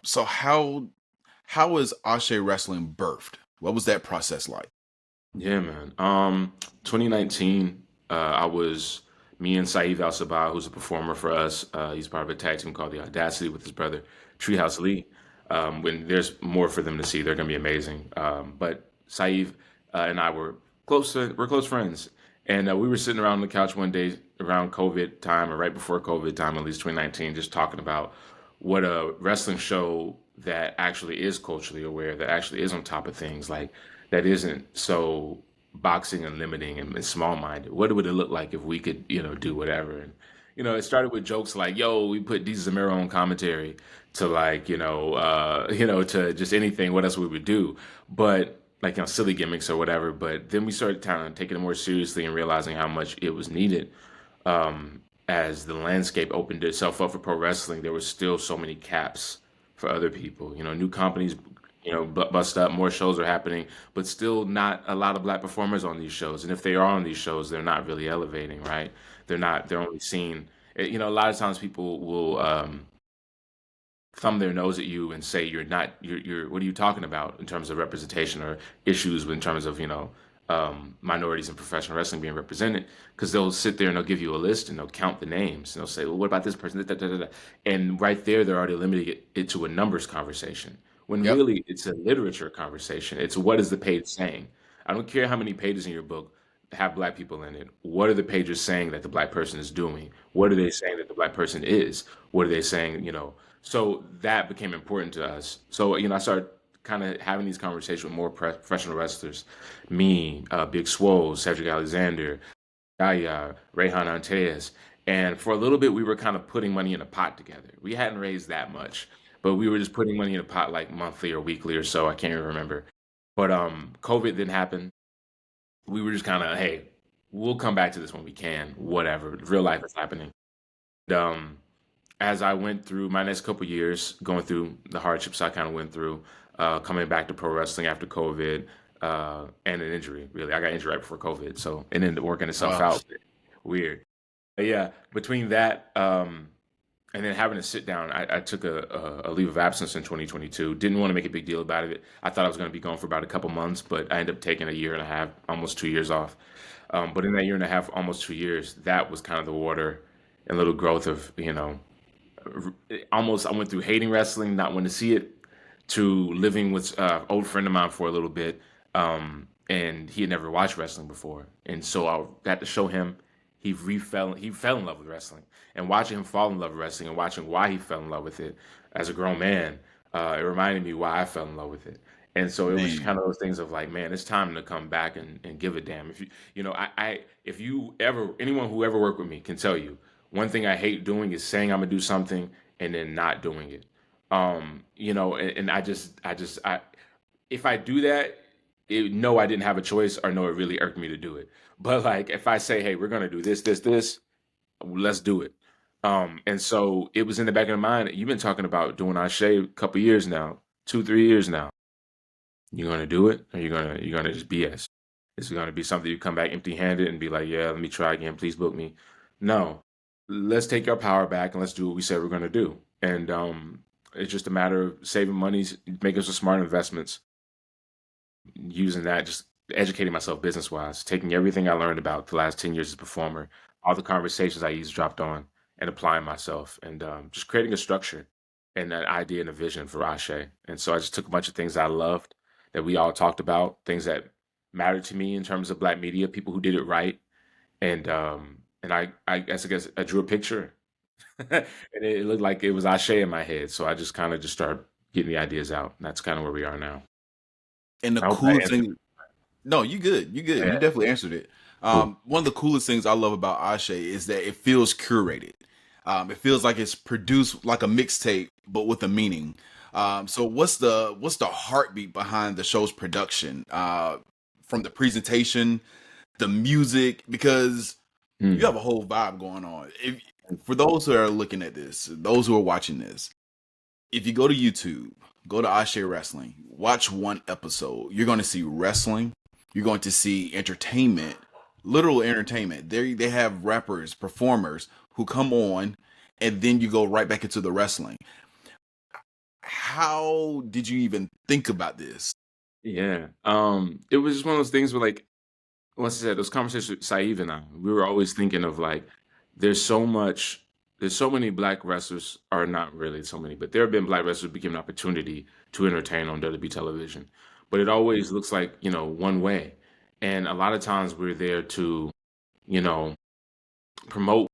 So how is Asé Wrestling birthed? What was that process like? Yeah, man. 2019, I was me and Saeed Al Sabah, who's a performer for us. He's part of a tag team called The Audacity with his brother Treehouse Lee. When there's more for them to see, they're gonna be amazing. But Saeed and I were we're close friends, and we were sitting around on the couch one day around COVID time, or right before COVID time, at least 2019, just talking about what a wrestling show that actually is culturally aware, that actually is on top of things, like that isn't so boxing and limiting and small minded. What would it look like if we could, do whatever? And it started with jokes like, "Yo, we put Jesus Zamero on commentary," to like, to just anything. What else we would do? But like, silly gimmicks or whatever. But then we started kind of taking it more seriously and realizing how much it was needed. As the landscape opened itself up for pro wrestling, there were still so many caps for other people. New companies, bust up, more shows are happening, but still not a lot of black performers on these shows. And if they are on these shows, they're not really elevating, right? They're only seen, a lot of times people will thumb their nose at you and say what are you talking about in terms of representation or issues in terms of minorities in professional wrestling being represented, because they'll sit there and they'll give you a list and they'll count the names and they'll say, well, what about this person? Da, da, da, da. And right there they're already limiting it to a numbers conversation, when Yep. really it's a literature conversation. It's, what is the page saying? I don't care how many pages in your book have black people in it. What are the pages saying that the black person is doing? What are they saying that the black person is? What are they saying? So that became important to us. So I started kind of having these conversations with more professional wrestlers, me, Big Swole, Cedric Alexander, Yaya, Rayhan Antes. And for a little bit, we were kind of putting money in a pot together. We hadn't raised that much, but we were just putting money in a pot like monthly or weekly or so. I can't even remember. But COVID didn't happen. We were just kind of, hey, we'll come back to this when we can. Whatever. Real life is happening. Um, as I went through my next couple years, going through the hardships I kind of went through, coming back to pro wrestling after COVID, and an injury. Really, I got injured right before COVID, so it ended up working itself Wow. out. Weird. But yeah, between that, and then having to sit down, I took a leave of absence in 2022. Didn't want to make a big deal about it. I thought I was going to be gone for about a couple months, but I ended up taking a year and a half, almost 2 years off. But in that year and a half, almost 2 years, that was kind of the water and little growth of, almost, I went through hating wrestling, not wanting to see it, to living with an old friend of mine for a little bit, and he had never watched wrestling before, and so I got to show him. He fell in love with wrestling, and watching him fall in love with wrestling and watching why he fell in love with it as a grown man, it reminded me why I fell in love with it. And so it was Man. kind of those things of like, man, it's time to come back and give a damn. If if you ever, anyone who ever worked with me can tell you, one thing I hate doing is saying I'm gonna do something and then not doing it. And I if I do that, no, I didn't have a choice, or no, it really irked me to do it. But like, if I say, hey, we're gonna do this, this, this, let's do it. And so it was in the back of my mind. You've been talking about doing Ashe a couple years now, 2, 3 years now. You're gonna do it, or you're gonna just BS. It's gonna be something you come back empty-handed and be like, yeah, let me try again. Please book me. No, let's take our power back and let's do what we said we're gonna do. And it's just a matter of saving money, making some smart investments, using that, just educating myself business wise, taking everything I learned about the last 10 years as a performer, all the conversations I eavesdropped on, and applying myself, and just creating a structure and an idea and a vision for Ashe. And so I just took a bunch of things I loved that we all talked about, things that mattered to me in terms of black media, people who did it right. And I guess I drew a picture and it looked like it was Ashe in my head. So I just kind of just started getting the ideas out. And that's kind of where we are now. And the I hope that coolest answered. thing, no, you good. You good. You Yeah, definitely answered it. cool. One of the coolest things I love about Ashe is that it feels curated. It feels like it's produced like a mixtape, but with a meaning. So what's the heartbeat behind the show's production? From the presentation, the music, because you Mm. have a whole vibe going on. If for those who are looking at this, those who are watching this, if you go to YouTube, go to Ashe Wrestling, watch one episode, you're going to see wrestling, you're going to see entertainment, literal entertainment. They have rappers, performers who come on, and then you go right back into the wrestling. how did you even think about this? Yeah. It was just one of those things where like once I said those conversations with Saeed and I, we were always thinking of like there's so much there's so many black wrestlers, or not really so many, but there have been black wrestlers who became an opportunity to entertain on WWE television. But it always looks like, one way. And a lot of times we're there to, you know, promote